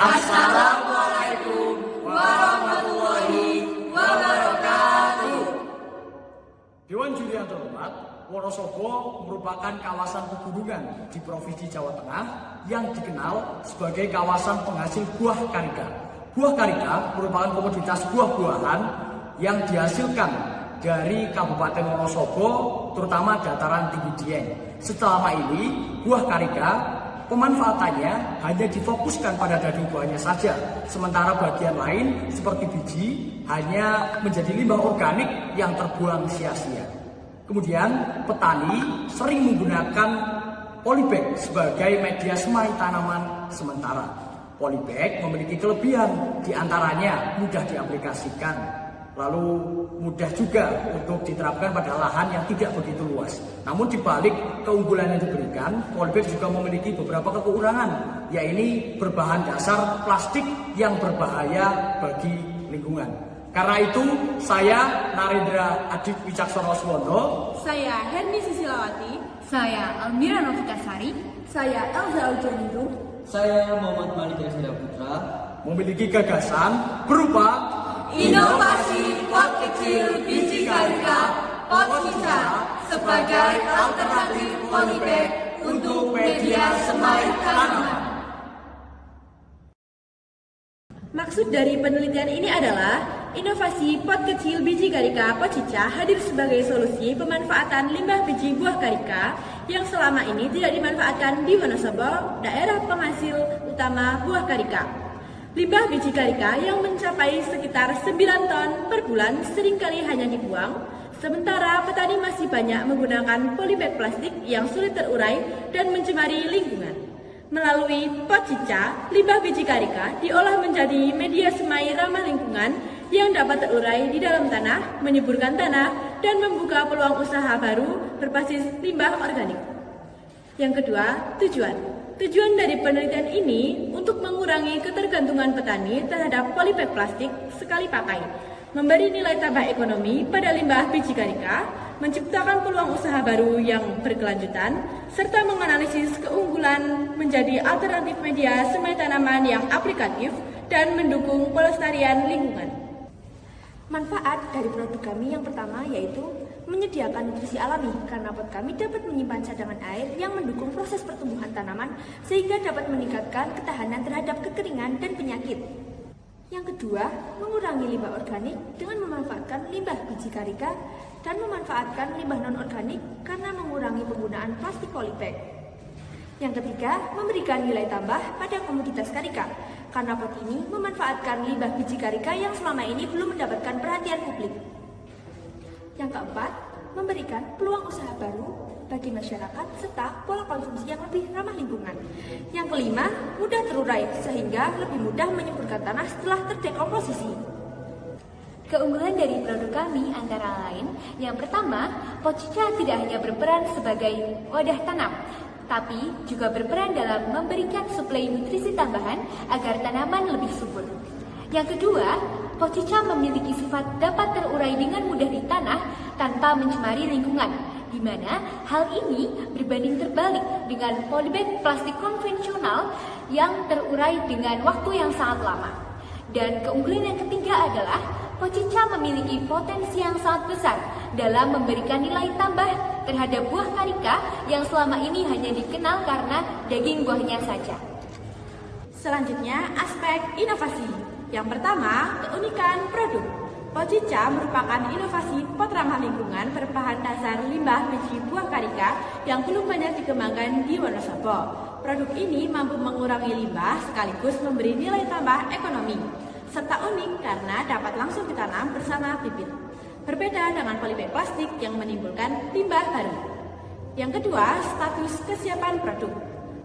Assalamualaikum warahmatullahi wabarakatuh. Dewan Juri yang terhormat, Wonosobo merupakan kawasan pegunungan di Provinsi Jawa Tengah yang dikenal sebagai kawasan penghasil buah karika. Buah karika merupakan komoditas buah-buahan yang dihasilkan dari Kabupaten Wonosobo, terutama dataran tinggi Dieng. Selama ini, buah karika pemanfaatannya hanya difokuskan pada daging buahnya saja, sementara bagian lain seperti biji hanya menjadi limbah organik yang terbuang sia-sia. Kemudian petani sering menggunakan polybag sebagai media semai tanaman sementara. Polybag memiliki kelebihan, diantaranya mudah diaplikasikan, lalu mudah juga untuk diterapkan pada lahan yang tidak begitu luas. Namun dibalik keunggulan yang diberikan, polybag juga memiliki beberapa kekurangan, yaitu berbahan dasar plastik yang berbahaya bagi lingkungan. Karena itu, saya Narendra Adik Wicaksono Suwondo, saya Hermi Susilawati, saya Almira Novitasari, saya Elza Ujaniru, saya Muhammad Malik Yasira Putra, memiliki gagasan berupa Inovasi pot kecil biji karika pot cica sebagai alternatif polybag untuk media semai tanaman. Maksud dari penelitian ini adalah inovasi pot kecil biji karika pot cica hadir sebagai solusi pemanfaatan limbah biji buah karika yang selama ini tidak dimanfaatkan di Wonosobo, daerah penghasil utama buah karika. Limbah biji karika yang mencapai sekitar 9 ton per bulan seringkali hanya dibuang, sementara petani masih banyak menggunakan polybag plastik yang sulit terurai dan mencemari lingkungan. Melalui pot cica, limbah biji karika diolah menjadi media semai ramah lingkungan yang dapat terurai di dalam tanah, menyuburkan tanah, dan membuka peluang usaha baru berbasis limbah organik. Yang kedua, tujuan. Tujuan dari penelitian ini untuk mengurangi ketergantungan petani terhadap polybag plastik sekali pakai, memberi nilai tambah ekonomi pada limbah biji karika, menciptakan peluang usaha baru yang berkelanjutan, serta menganalisis keunggulan menjadi alternatif media semai tanaman yang aplikatif dan mendukung pelestarian lingkungan. Manfaat dari produk kami yang pertama yaitu menyediakan nutrisi alami karena pot kami dapat menyimpan cadangan air yang mendukung proses pertumbuhan tanaman sehingga dapat meningkatkan ketahanan terhadap kekeringan dan penyakit. Yang kedua, mengurangi limbah organik dengan memanfaatkan limbah biji karika dan memanfaatkan limbah non-organik karena mengurangi penggunaan plastik polybag. Yang ketiga, memberikan nilai tambah pada komoditas karika karena pot ini memanfaatkan limbah biji karika yang selama ini belum mendapatkan perhatian publik. Yang keempat, memberikan peluang usaha baru bagi masyarakat serta pola konsumsi yang lebih ramah lingkungan. Yang kelima, mudah terurai sehingga lebih mudah menyuburkan tanah setelah terdekomposisi. Keunggulan dari produk kami antara lain, yang pertama, pot cica tidak hanya berperan sebagai wadah tanam, tapi juga berperan dalam memberikan suplai nutrisi tambahan agar tanaman lebih subur. Yang kedua, pot cica memiliki sifat dapat terurai dengan mudah di tanah tanpa mencemari lingkungan, di mana hal ini berbanding terbalik dengan polybag plastik konvensional yang terurai dengan waktu yang sangat lama. Dan keunggulan yang ketiga adalah pot cica memiliki potensi yang sangat besar dalam memberikan nilai tambah terhadap buah karika yang selama ini hanya dikenal karena daging buahnya saja. Selanjutnya, aspek inovasi. Yang pertama, keunikan produk. Pot cica merupakan inovasi pot ramah lingkungan berbahan dasar limbah biji buah karika yang belum banyak dikembangkan di Wonosobo. Produk ini mampu mengurangi limbah sekaligus memberi nilai tambah ekonomi, serta unik karena dapat langsung ditanam bersama bibit. Berbeda dengan polybag plastik yang menimbulkan limbah baru. Yang kedua, status kesiapan produk.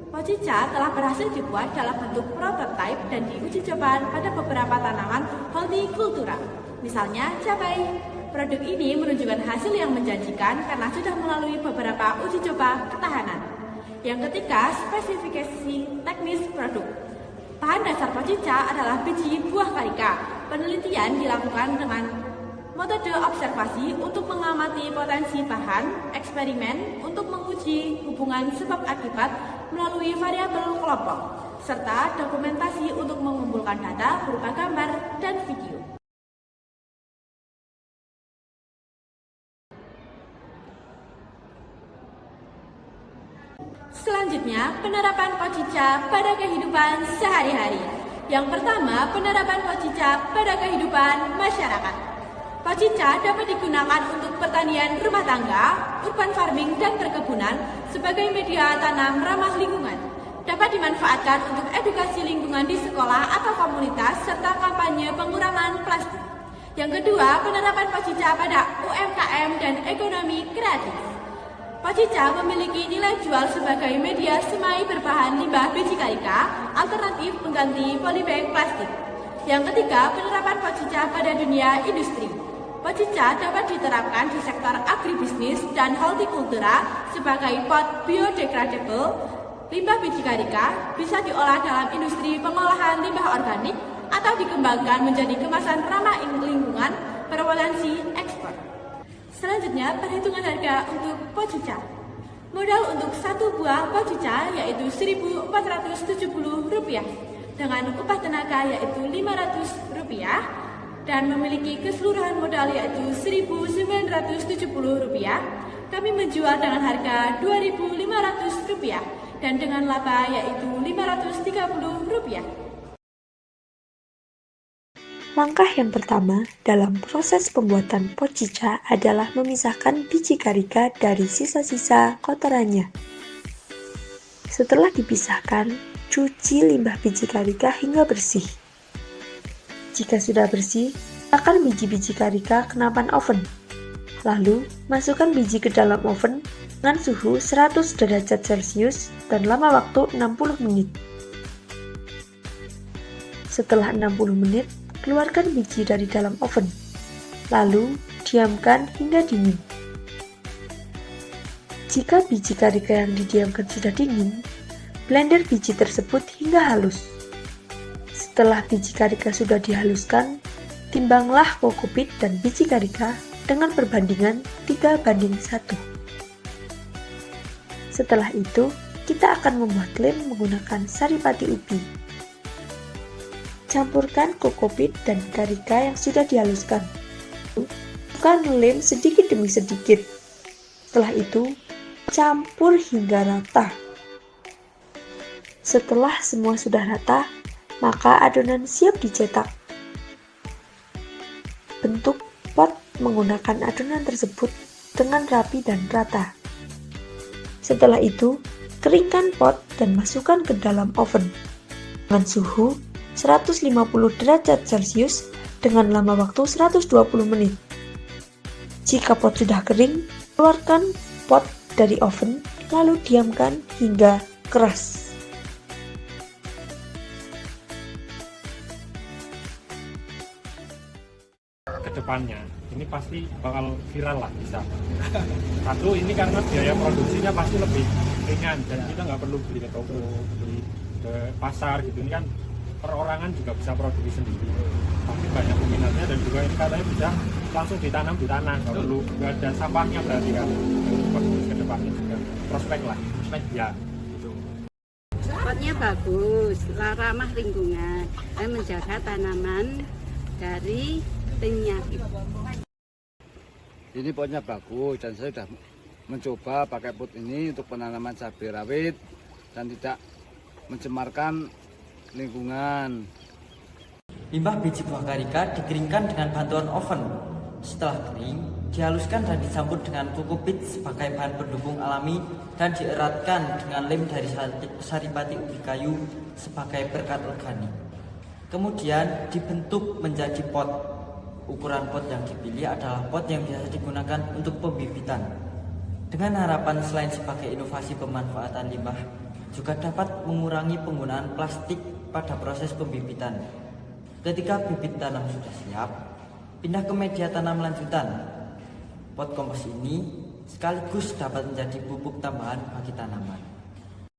Pot cica telah berhasil dibuat dalam bentuk prototipe dan diuji coba pada beberapa tanaman hortikultura. Misalnya cabai. Produk ini menunjukkan hasil yang menjanjikan karena sudah melalui beberapa uji coba ketahanan. Yang ketiga, spesifikasi teknis produk. Bahan dasar pot cica adalah biji buah karika. Penelitian dilakukan dengan metode observasi untuk mengamati potensi bahan, eksperimen untuk menguji hubungan sebab akibat melalui variabel kelompok, serta dokumentasi untuk mengumpulkan data berupa gambar dan video. Selanjutnya, penerapan Pocica pada kehidupan sehari-hari. Yang pertama, penerapan Pocica pada kehidupan masyarakat. Pocica dapat digunakan untuk pertanian rumah tangga, urban farming, dan perkebunan sebagai media tanam ramah lingkungan. Dapat dimanfaatkan untuk edukasi lingkungan di sekolah atau komunitas, serta kampanye pengurangan plastik. Yang kedua, penerapan Pocica pada UMKM dan ekonomi kreatif. Pocica memiliki nilai jual sebagai media semai berbahan limbah biji karika, alternatif pengganti polybag plastik. Yang ketiga, penerapan Pocica pada dunia industri. Pocica dapat diterapkan di sektor agribisnis dan hortikultura sebagai pot biodegradable. Limbah biji karika bisa diolah dalam industri pengolahan limbah organik atau dikembangkan menjadi kemasan ramah lingkungan berpotensi ekspor. Selanjutnya, perhitungan harga untuk Pocica. Modal untuk satu buah Pocica yaitu Rp1.470 dengan upah tenaga yaitu Rp500 dan memiliki keseluruhan modal yaitu Rp1.970. Kami menjual dengan harga Rp2.500 dan dengan laba yaitu Rp530. Langkah yang pertama dalam proses pembuatan Pocica adalah memisahkan biji karika dari sisa-sisa kotorannya. Setelah dipisahkan, cuci limbah biji karika hingga bersih. Jika sudah bersih, letakkan biji-biji karika ke nampan oven. Lalu, masukkan biji ke dalam oven dengan suhu 100 derajat Celcius dan lama waktu 60 menit. Setelah 60 menit, keluarkan biji dari dalam oven. Lalu, diamkan hingga dingin. Jika biji karika yang didiamkan sudah dingin, blender biji tersebut hingga halus. Setelah biji karika sudah dihaluskan, timbanglah kokopit dan biji karika dengan perbandingan 3:1. Setelah itu, kita akan membuat lem menggunakan saripati ubi. Campurkan kokopit dan karika yang sudah dihaluskan. Masukkan lem sedikit demi sedikit. Setelah itu, campur hingga rata. Setelah semua sudah rata, maka adonan siap dicetak. Bentuk pot menggunakan adonan tersebut dengan rapi dan rata. Setelah itu, keringkan pot dan masukkan ke dalam oven dengan suhu 150 derajat Celcius dengan lama waktu 120 menit. Jika pot sudah kering, keluarkan pot dari oven lalu diamkan hingga keras. Kedepannya ini pasti bakal viral lah bisa. Satu, ini karena biaya produksinya pasti lebih ringan dan kita nggak perlu beli ke toko, beli ke pasar gitu. Ini kan perorangan juga bisa produksi sendiri. Pasti banyak peminatnya dan juga ini katanya bisa langsung ditanam di tanah, nggak ada sampahnya berarti kan. Bagus ke depannya juga prospek lah, prospek ya. Gitu. Potnya bagus, ramah lingkungan dan menjaga tanaman dari penyakit. Ini potnya bagus dan saya sudah mencoba pakai pot ini untuk penanaman cabai rawit dan tidak mencemarkan lingkungan. Limbah biji buah karika dikeringkan dengan bantuan oven. Setelah kering, dihaluskan dan dicampur dengan kokopit sebagai bahan pendukung alami dan dieratkan dengan lem dari saripati ubi kayu sebagai perekat organik. Kemudian dibentuk menjadi pot. Ukuran pot yang dipilih adalah pot yang biasa digunakan untuk pembibitan. Dengan harapan selain sebagai inovasi pemanfaatan limbah, juga dapat mengurangi penggunaan plastik pada proses pembibitan. Ketika bibit tanam sudah siap, pindah ke media tanam lanjutan. Pot kompos ini sekaligus dapat menjadi pupuk tambahan bagi tanaman.